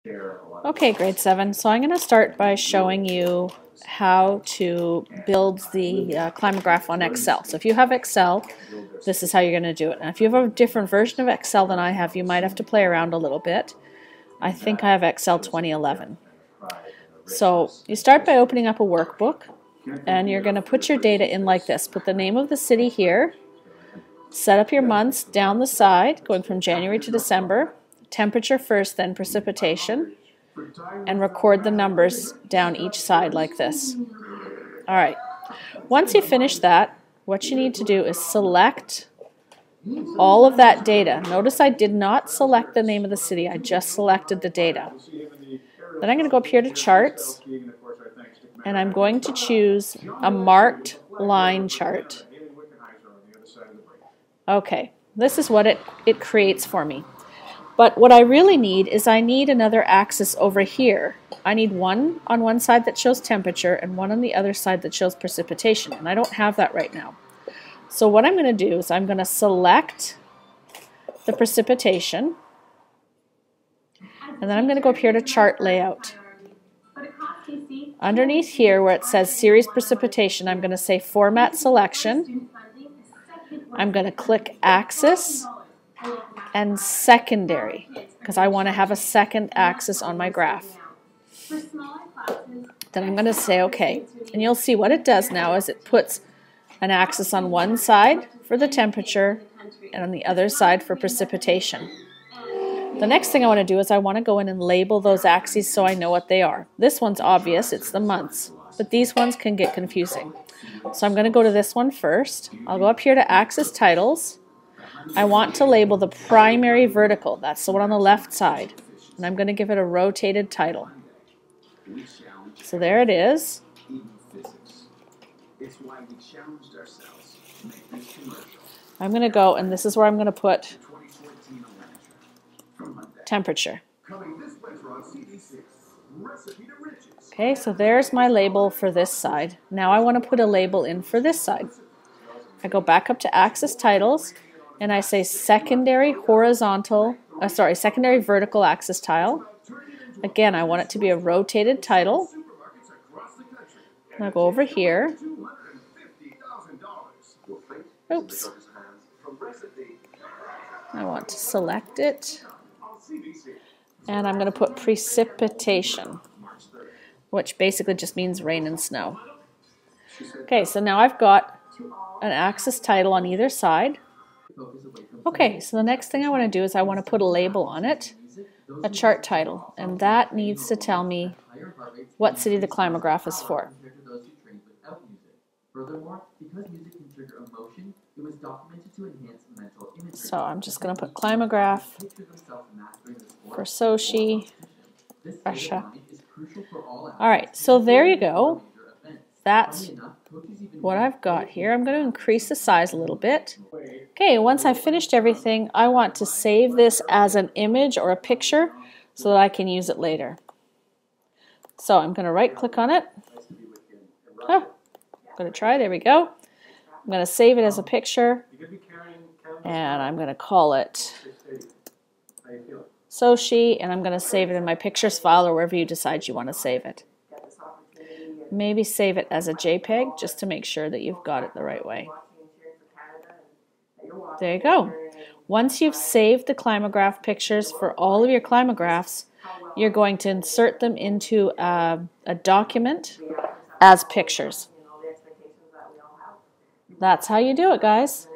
Okay, grade 7. So I'm going to start by showing you how to build the Climograph on Excel. So if you have Excel, this is how you're going to do it. Now if you have a different version of Excel than I have, you might have to play around a little bit. I think I have Excel 2011. So you start by opening up a workbook, and you're going to put your data in like this. Put the name of the city here, set up your months down the side, going from January to December, temperature first, then precipitation, and record the numbers down each side like this. All right. Once you finish that, what you need to do is select all of that data. Notice I did not select the name of the city, I just selected the data. Then I'm going to go up here to Charts, and I'm going to choose a marked line chart. Okay, this is what it creates for me. But what I really need is I need another axis over here. I need one on one side that shows temperature and one on the other side that shows precipitation, and I don't have that right now. So what I'm going to do is I'm going to select the precipitation, and then I'm going to go up here to Chart Layout. Underneath here where it says Series Precipitation, I'm going to say Format Selection. I'm going to click Axis and Secondary, because I want to have a second axis on my graph. Then I'm going to say OK. And you'll see what it does now is it puts an axis on one side for the temperature and on the other side for precipitation. The next thing I want to do is I want to go in and label those axes so I know what they are. This one's obvious, it's the months, but these ones can get confusing. So I'm going to go to this one first. I'll go up here to Axis Titles. I want to label the primary vertical, that's the one on the left side, and I'm going to give it a rotated title. So there it is. I'm going to go, and this is where I'm going to put temperature. Okay, so there's my label for this side. Now I want to put a label in for this side. I go back up to Axis Titles, and I say secondary vertical axis tile. Again, I want it to be a rotated title. I'll go over here. Oops. I want to select it. And I'm going to put precipitation, which basically just means rain and snow. Okay, so now I've got an axis title on either side. Okay, so the next thing I want to do is I want to put a label on it, a chart title, and that needs to tell me what city the Climograph is for. So I'm just going to put Climograph for Sochi, Russia. Alright, so there you go. That's what I've got here. I'm going to increase the size a little bit. Okay, once I've finished everything, I want to save this as an image or a picture so that I can use it later. So I'm going to right click on it. I'm going to try, there we go. I'm going to save it as a picture, and I'm going to call it Sochi, and I'm going to save it in my pictures file or wherever you decide you want to save it. Maybe save it as a JPEG just to make sure that you've got it the right way. There you go. Once you've saved the Climograph pictures for all of your Climographs, you're going to insert them into a document as pictures. That's how you do it, guys.